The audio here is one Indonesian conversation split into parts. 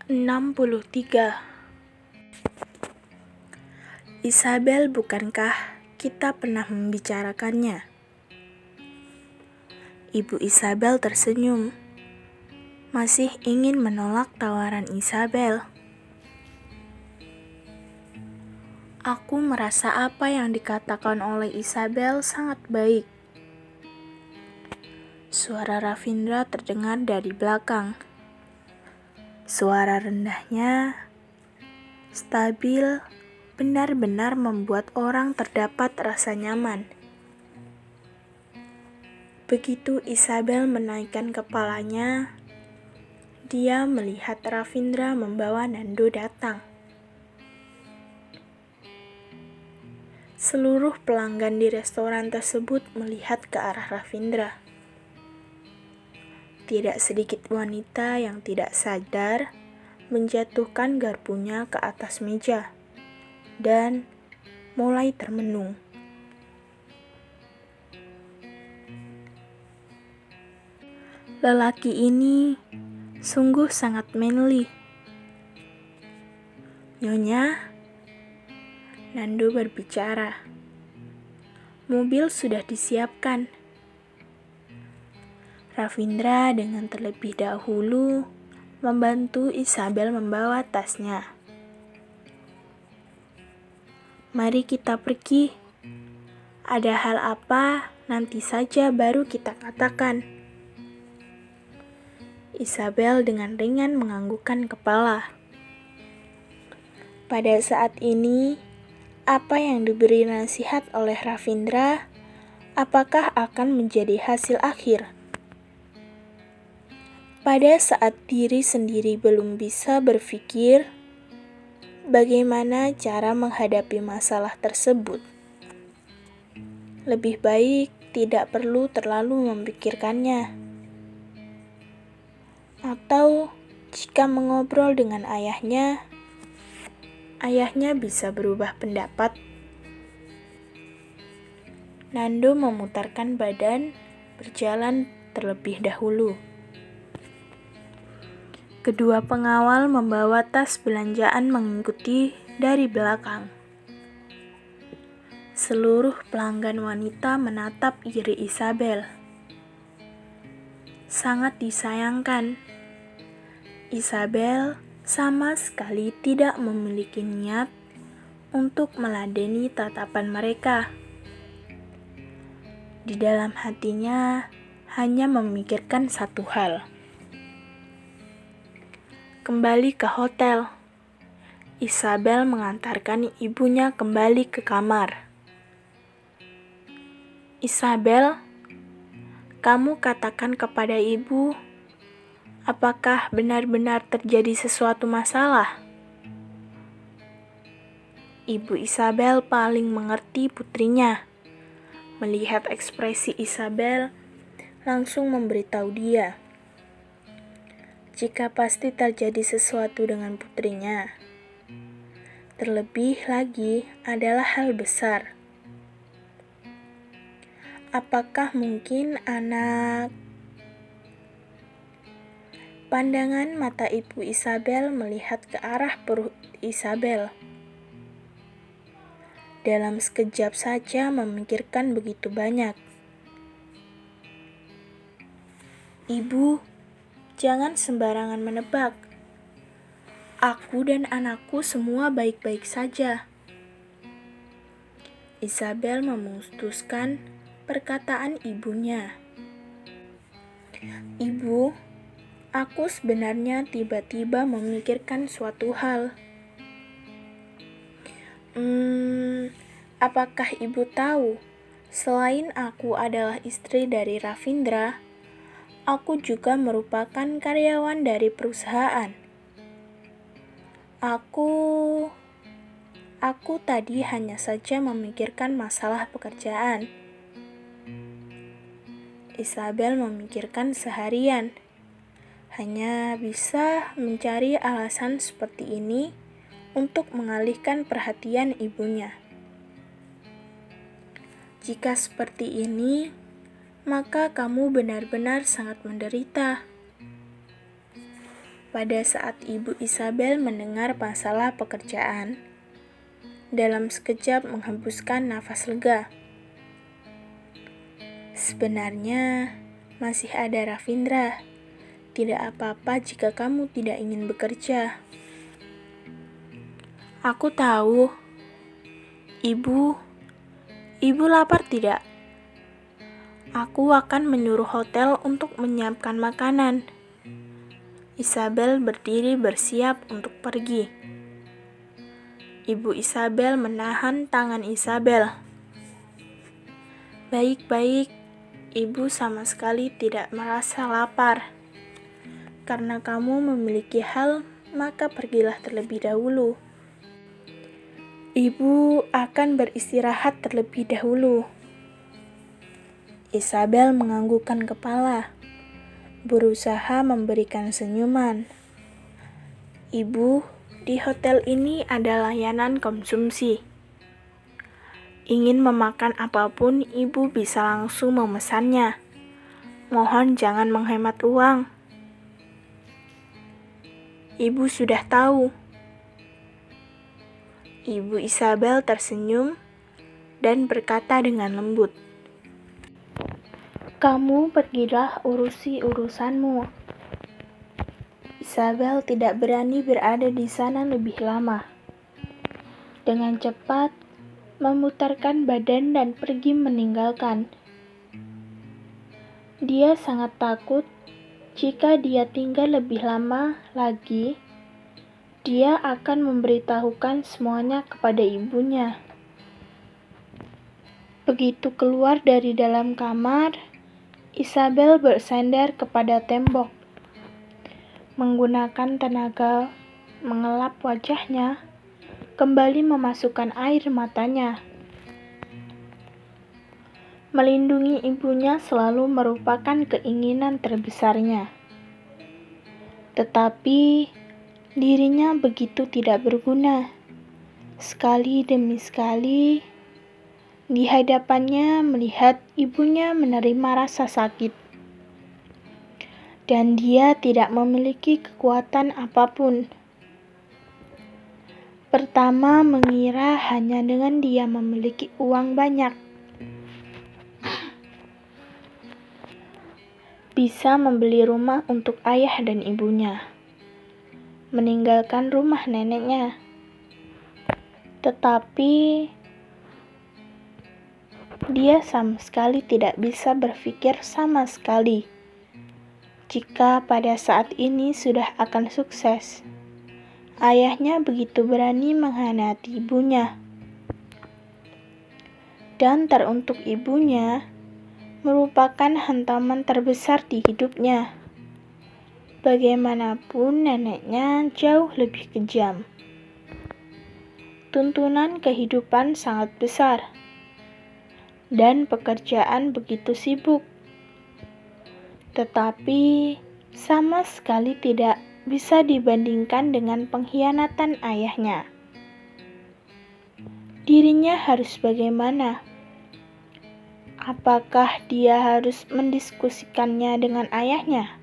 63. Isabel, bukankah kita pernah membicarakannya? Ibu Isabel tersenyum. Masih ingin menolak tawaran Isabel. Aku merasa apa yang dikatakan oleh Isabel sangat baik. Suara Ravindra terdengar dari belakang. Suara rendahnya stabil, benar-benar membuat orang terdapat rasa nyaman. Begitu Isabel menaikkan kepalanya, dia melihat Ravindra membawa Nando datang. Seluruh pelanggan di restoran tersebut melihat ke arah Ravindra. Tidak sedikit wanita yang tidak sadar menjatuhkan garpunya ke atas meja dan mulai termenung. Lelaki ini sungguh sangat manly. Nyonya, Nando berbicara. Mobil sudah disiapkan. Ravindra dengan terlebih dahulu membantu Isabel membawa tasnya. Mari kita pergi. Ada hal apa, nanti saja baru kita katakan. Isabel dengan ringan menganggukkan kepala. Pada saat ini, apa yang diberi nasihat oleh Ravindra, apakah akan menjadi hasil akhir? Pada saat diri sendiri belum bisa berpikir bagaimana cara menghadapi masalah tersebut, lebih baik tidak perlu terlalu memikirkannya. Atau jika mengobrol dengan ayahnya bisa berubah pendapat. Nando memutarkan badan, berjalan terlebih dahulu. Kedua pengawal membawa tas belanjaan mengikuti dari belakang. Seluruh pelanggan wanita menatap iri Isabel. Sangat disayangkan, Isabel sama sekali tidak memiliki niat untuk meladeni tatapan mereka. Di dalam hatinya hanya memikirkan satu hal. Kembali ke hotel. Isabel mengantarkan ibunya kembali ke kamar. Isabel, kamu katakan kepada ibu, apakah benar-benar terjadi sesuatu masalah? Ibu Isabel paling mengerti putrinya. Melihat ekspresi Isabel, langsung memberitahu dia jika pasti terjadi sesuatu dengan putrinya. Terlebih lagi adalah hal besar. Apakah mungkin anak? Pandangan mata ibu Isabel melihat ke arah perut Isabel. Dalam sekejap saja memikirkan begitu banyak. Ibu, jangan sembarangan menebak. Aku dan anakku semua baik-baik saja. Isabel memutuskan perkataan ibunya. Ibu, aku sebenarnya tiba-tiba memikirkan suatu hal. Apakah ibu tahu, selain aku adalah istri dari Ravindra, aku juga merupakan karyawan dari perusahaan. Aku tadi hanya saja memikirkan masalah pekerjaan. Isabel memikirkan seharian. Hanya bisa mencari alasan seperti ini untuk mengalihkan perhatian ibunya. Jika seperti ini, maka kamu benar-benar sangat menderita. pada saat Ibu Isabel mendengar masalah pekerjaan. Dalam sekejap menghembuskan nafas lega. Sebenarnya masih ada Ravindra. Tidak apa-apa jika kamu tidak ingin bekerja. Aku tahu. Ibu lapar tidak? Aku akan menyuruh hotel untuk menyiapkan makanan. Isabel berdiri bersiap untuk pergi. Ibu Isabel menahan tangan Isabel. Baik-baik, Ibu sama sekali tidak merasa lapar. Karena kamu memiliki hal, maka pergilah terlebih dahulu. Ibu akan beristirahat terlebih dahulu. Isabel menganggukkan kepala, berusaha memberikan senyuman. Ibu, di hotel ini ada layanan konsumsi. Ingin memakan apapun, Ibu bisa langsung memesannya. Mohon jangan menghemat uang. Ibu sudah tahu. Ibu Isabel tersenyum dan berkata dengan lembut, "Kamu pergilah urusi urusanmu." Isabel tidak berani berada di sana lebih lama. Dengan cepat, memutarkan badan dan pergi meninggalkan. Dia sangat takut jika dia tinggal lebih lama lagi, dia akan memberitahukan semuanya kepada ibunya. Begitu keluar dari dalam kamar, Isabel bersandar kepada tembok. Menggunakan tenaga mengelap wajahnya, kembali memasukkan air matanya. Melindungi ibunya selalu merupakan keinginan terbesarnya. Tetapi dirinya begitu tidak berguna. Sekali demi sekali, di hadapannya melihat ibunya menerima rasa sakit. Dan dia tidak memiliki kekuatan apapun. Pertama mengira hanya dengan dia memiliki uang banyak, bisa membeli rumah untuk ayah dan ibunya, meninggalkan rumah neneknya. Tetapi dia sama sekali tidak bisa berpikir sama sekali jika pada saat ini sudah akan sukses. Ayahnya begitu berani mengkhianati ibunya. Dan teruntuk ibunya merupakan hantaman terbesar di hidupnya. Bagaimanapun neneknya jauh lebih kejam. Tuntunan kehidupan sangat besar. Dan pekerjaan begitu sibuk. Tetapi sama sekali tidak bisa dibandingkan dengan pengkhianatan ayahnya. Dirinya harus bagaimana? Apakah dia harus mendiskusikannya dengan ayahnya?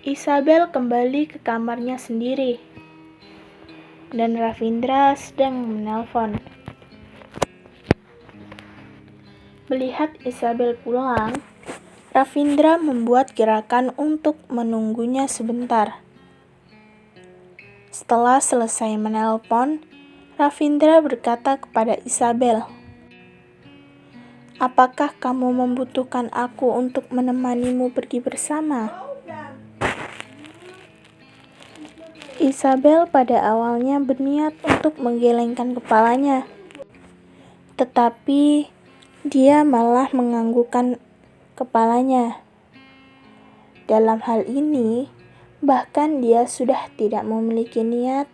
Isabel kembali ke kamarnya sendiri. Dan Ravindra sedang menelpon. Melihat Isabel pulang, Ravindra membuat gerakan untuk menunggunya sebentar. Setelah selesai menelpon, Ravindra berkata kepada Isabel, "Apakah kamu membutuhkan aku untuk menemanimu pergi bersama?" Isabel pada awalnya berniat untuk menggelengkan kepalanya, tetapi dia malah menganggukkan kepalanya. Dalam hal ini, bahkan dia sudah tidak memiliki niat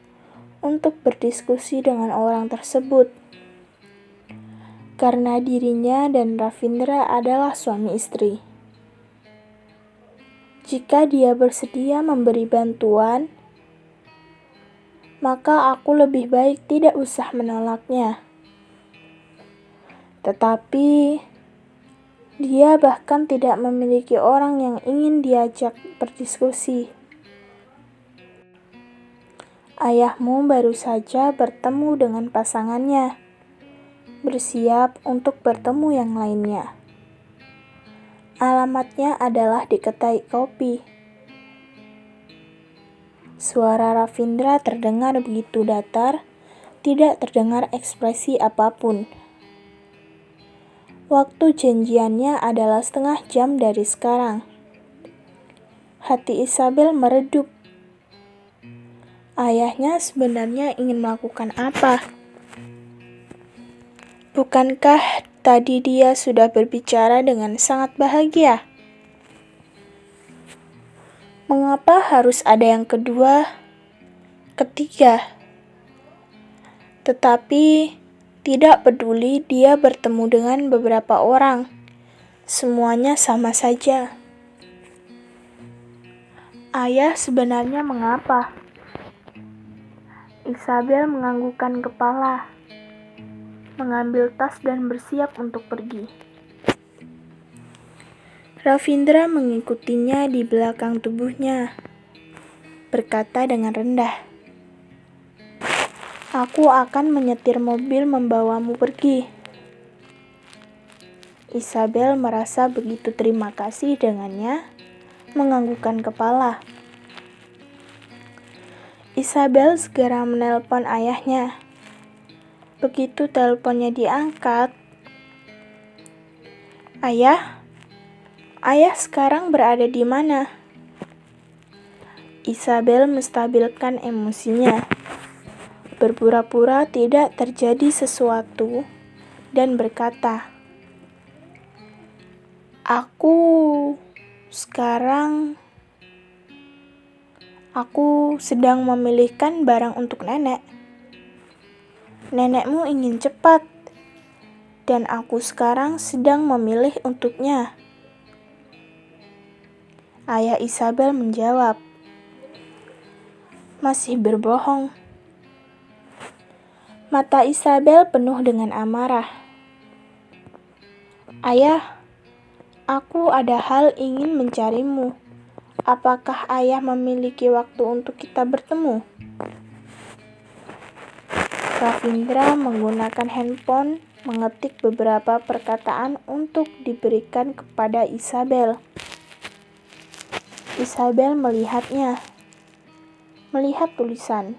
untuk berdiskusi dengan orang tersebut. Karena dirinya dan Ravindra adalah suami istri. Jika dia bersedia memberi bantuan, maka aku lebih baik tidak usah menolaknya. Tetapi Dia bahkan tidak memiliki orang yang ingin diajak berdiskusi. Ayahmu baru saja bertemu dengan pasangannya, bersiap untuk bertemu yang lainnya. Alamatnya adalah di kedai kopi. Suara Ravindra terdengar begitu datar, tidak terdengar ekspresi apapun. Waktu janjiannya adalah setengah jam dari sekarang. Hati Isabel meredup. Ayahnya sebenarnya ingin melakukan apa? Bukankah tadi dia sudah berbicara dengan sangat bahagia? Mengapa harus ada yang kedua, ketiga? Tetapi tidak peduli dia bertemu dengan beberapa orang, semuanya sama saja. Ayah sebenarnya mengapa? Isabel menganggukkan kepala, mengambil tas dan bersiap untuk pergi. Ravindra mengikutinya di belakang tubuhnya, berkata dengan rendah, "Aku akan menyetir mobil membawamu pergi." Isabel merasa begitu terima kasih dengannya, menganggukkan kepala. Isabel segera menelpon ayahnya. Begitu teleponnya diangkat, "Ayah, ayah sekarang berada di mana?" Isabel menstabilkan emosinya, berpura-pura tidak terjadi sesuatu, dan berkata, Aku sedang memilihkan barang untuk nenek. Nenekmu ingin cepat, dan aku sekarang sedang memilih untuknya." Ayah Isabel menjawab, "Masih berbohong." Mata Isabel penuh dengan amarah. "Ayah, aku ada hal ingin mencarimu. Apakah ayah memiliki waktu untuk kita bertemu?" Ravindra menggunakan handphone mengetik beberapa perkataan untuk diberikan kepada Isabel. Isabel melihat tulisan.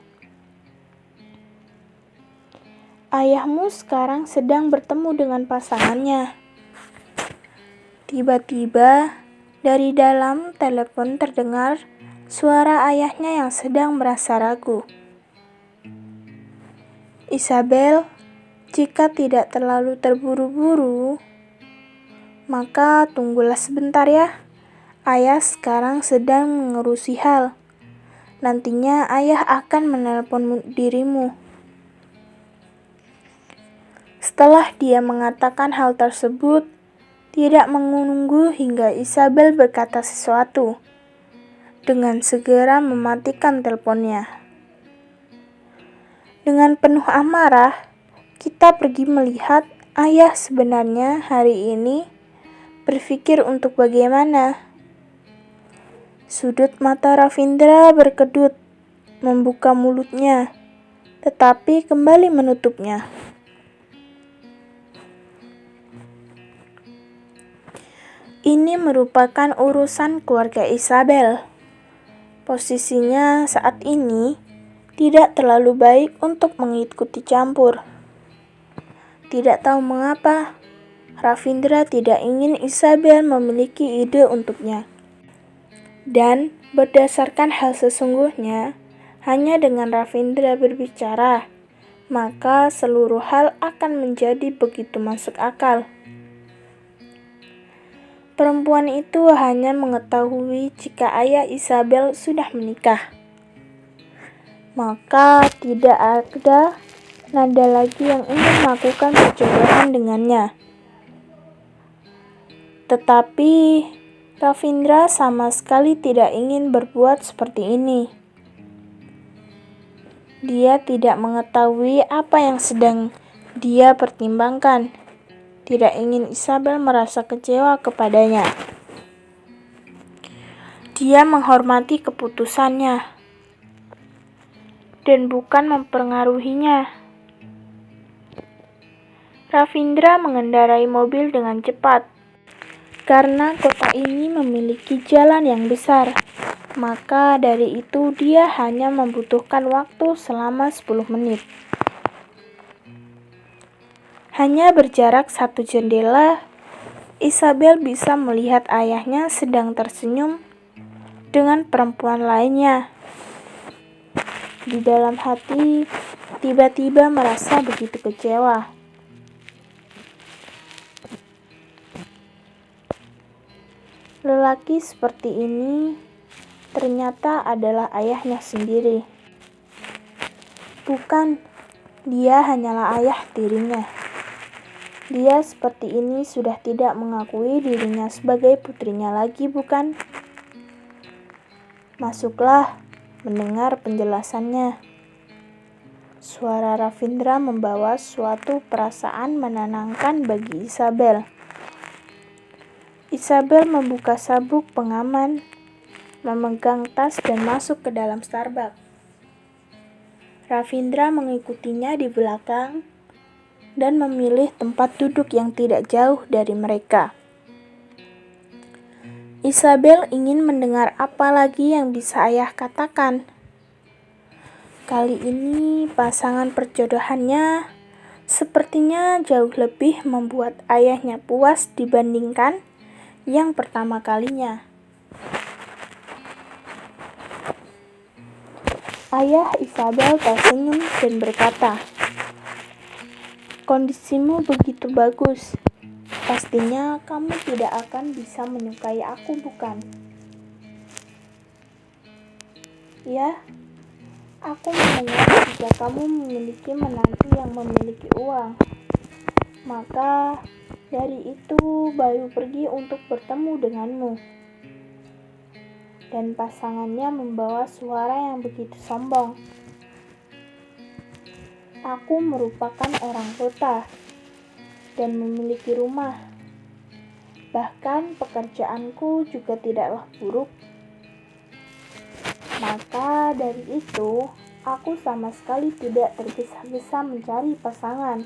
"Ayahmu sekarang sedang bertemu dengan pasangannya." Tiba-tiba, dari dalam telepon terdengar suara ayahnya yang sedang merasa ragu. "Isabel, jika tidak terlalu terburu-buru, maka tunggulah sebentar ya. Ayah sekarang sedang mengurusi hal. Nantinya ayah akan menelpon dirimu." Setelah dia mengatakan hal tersebut, tidak menunggu hingga Isabel berkata sesuatu, dengan segera mematikan teleponnya. Dengan penuh amarah, kita pergi melihat ayah sebenarnya hari ini berpikir untuk bagaimana. Sudut mata Ravindra berkedut, membuka mulutnya, tetapi kembali menutupnya. Ini merupakan urusan keluarga Isabel. Posisinya saat ini tidak terlalu baik untuk mengikuti campur. Tidak tahu mengapa, Ravindra tidak ingin Isabel memiliki ide untuknya. Dan berdasarkan hal sesungguhnya, hanya dengan Ravindra berbicara, maka seluruh hal akan menjadi begitu masuk akal. Perempuan itu hanya mengetahui jika ayah Isabel sudah menikah. Maka tidak ada nada lagi yang ingin melakukan perjodohan dengannya. Tetapi Ravindra sama sekali tidak ingin berbuat seperti ini. Dia tidak mengetahui apa yang sedang dia pertimbangkan. tidak ingin Isabel merasa kecewa kepadanya. Dia menghormati keputusannya dan bukan mempengaruhinya. Ravindra mengendarai mobil dengan cepat. Karena kota ini memiliki jalan yang besar, maka dari itu dia hanya membutuhkan waktu selama 10 menit. Hanya berjarak 1 jendela, Isabel bisa melihat ayahnya sedang tersenyum dengan perempuan lainnya. Di dalam hati, tiba-tiba merasa begitu kecewa. Lelaki seperti ini ternyata adalah ayahnya sendiri. Bukan, dia hanyalah ayah tirinya. Dia seperti ini sudah tidak mengakui dirinya sebagai putrinya lagi, bukan? Masuklah, mendengar penjelasannya. Suara Ravindra membawa suatu perasaan menenangkan bagi Isabel. Isabel membuka sabuk pengaman, memegang tas dan masuk ke dalam Starbucks. Ravindra mengikutinya di belakang dan memilih tempat duduk yang tidak jauh dari mereka. Isabel ingin mendengar apa lagi yang bisa ayah katakan. Kali ini pasangan perjodohannya sepertinya jauh lebih membuat ayahnya puas dibandingkan yang pertama kalinya. Ayah Isabel tersenyum dan berkata, "Kondisimu begitu bagus. Pastinya kamu tidak akan bisa menyukai aku, bukan?" "Ya, aku mendengar jika kamu memiliki menantu yang memiliki uang. Maka dari itu baru pergi untuk bertemu denganmu." Dan pasangannya membawa suara yang begitu sombong. "Aku merupakan orang kota dan memiliki rumah. Bahkan pekerjaanku juga tidaklah buruk. Maka dari itu, aku sama sekali tidak tergesa-gesa mencari pasangan."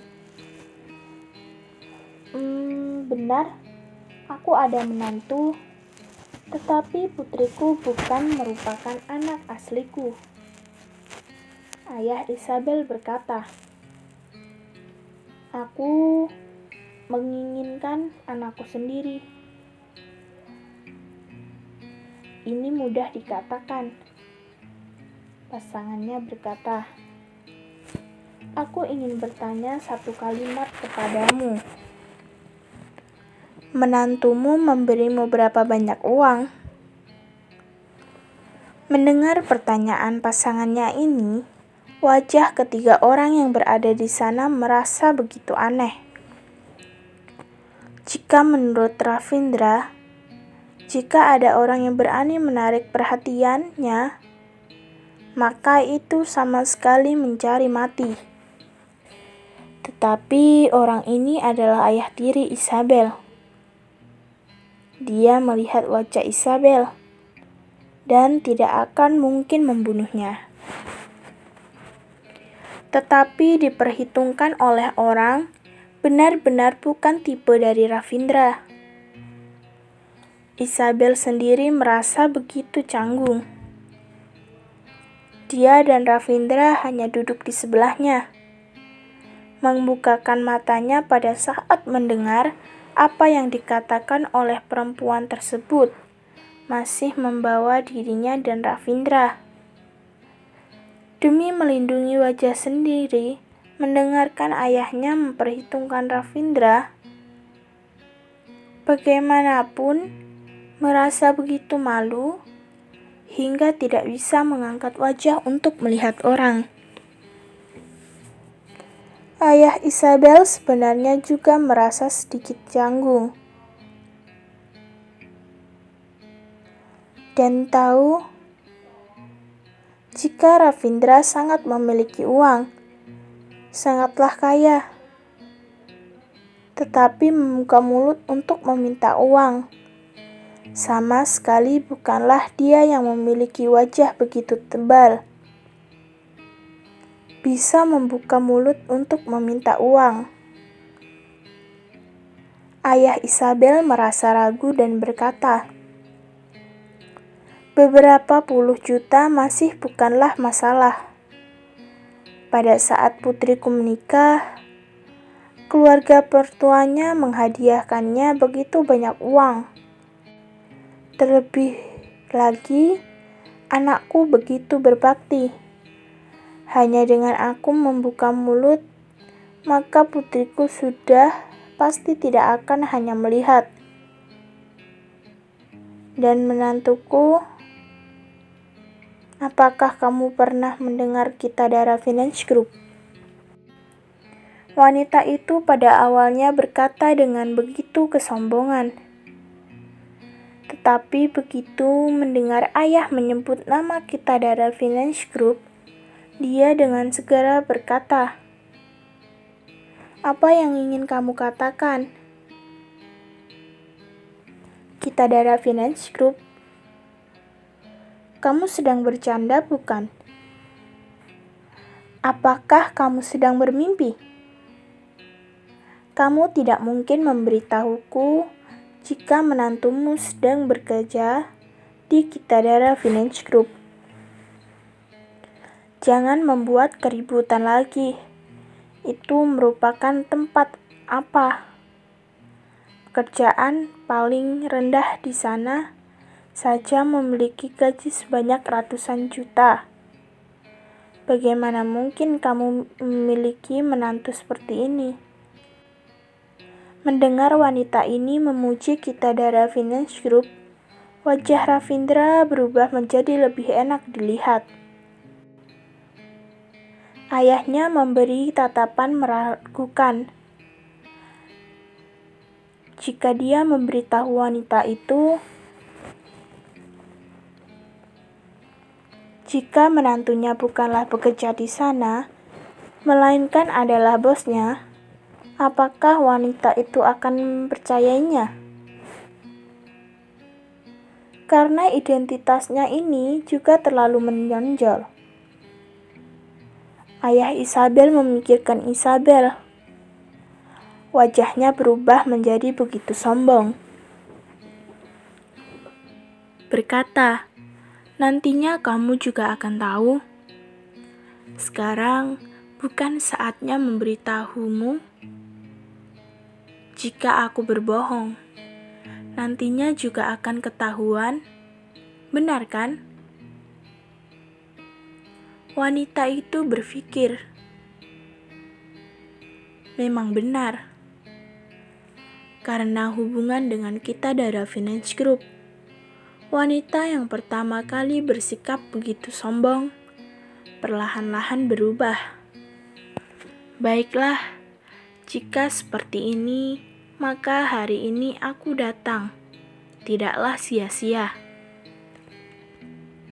Benar, aku ada menantu, tetapi putriku bukan merupakan anak asliku," ayah Isabel berkata. "Aku menginginkan anakku sendiri." "Ini mudah dikatakan," pasangannya berkata. "Aku ingin bertanya satu kalimat kepadamu. Menantumu memberimu berapa banyak uang?" Mendengar pertanyaan pasangannya ini, wajah ketiga orang yang berada di sana merasa begitu aneh. Jika menurut Ravindra, jika ada orang yang berani menarik perhatiannya, maka itu sama sekali mencari mati. Tetapi orang ini adalah ayah tiri Isabel. Dia melihat wajah Isabel dan tidak akan mungkin membunuhnya. Tetapi diperhitungkan oleh orang, benar-benar bukan tipe dari Ravindra. Isabel sendiri merasa begitu canggung. Dia dan Ravindra hanya duduk di sebelahnya, membukakan matanya pada saat mendengar apa yang dikatakan oleh perempuan tersebut, masih membawa dirinya dan Ravindra. Demi melindungi wajah sendiri, mendengarkan ayahnya memperhitungkan Ravindra, bagaimanapun merasa begitu malu hingga tidak bisa mengangkat wajah untuk melihat orang. Ayah Isabel sebenarnya juga merasa sedikit canggung. Dan tahu, jika Ravindra sangat memiliki uang, sangatlah kaya. tetapi membuka mulut untuk meminta uang. Sama sekali bukanlah dia yang memiliki wajah begitu tebal, bisa membuka mulut untuk meminta uang. Ayah Isabel merasa ragu dan berkata, "Beberapa puluh juta masih bukanlah masalah. Pada saat putriku menikah, keluarga mertuanya menghadiahkannya begitu banyak uang. Terlebih lagi, anakku begitu berbakti. Hanya dengan aku membuka mulut, maka putriku sudah pasti tidak akan hanya melihat. Dan menantuku, apakah kamu pernah mendengar Kitadara Finance Group?" Wanita itu pada awalnya berkata dengan begitu kesombongan. Tetapi begitu mendengar ayah menyebut nama Kitadara Finance Group, dia dengan segera berkata, "Apa yang ingin kamu katakan?" "Kitadara Finance Group, kamu sedang bercanda bukan? Apakah kamu sedang bermimpi? Kamu tidak mungkin memberitahuku jika menantumu sedang bekerja di Kitadara Finance Group. Jangan membuat keributan lagi. Itu merupakan tempat apa? Pekerjaan paling rendah di sana saja memiliki gaji sebanyak ratusan juta. Bagaimana mungkin kamu memiliki menantu seperti ini?" Mendengar wanita ini memuji Kitadara Finance Group, wajah Ravindra berubah menjadi lebih enak dilihat. Ayahnya memberi tatapan meragukan. Jika dia memberitahu wanita itu, jika menantunya bukanlah bekerja di sana, melainkan adalah bosnya, apakah wanita itu akan mempercayainya? Karena identitasnya ini juga terlalu menonjol. Ayah Isabel memikirkan Isabel. Wajahnya berubah menjadi begitu sombong. Berkata, "Nantinya kamu juga akan tahu. Sekarang bukan saatnya memberitahumu. Jika aku berbohong, nantinya juga akan ketahuan. Benar kan?" Wanita itu berpikir, memang benar. Karena hubungan dengan Kitadara Finance Group, wanita yang pertama kali bersikap begitu sombong, perlahan-lahan berubah. Baiklah, jika seperti ini, maka hari ini aku datang. Tidaklah sia-sia.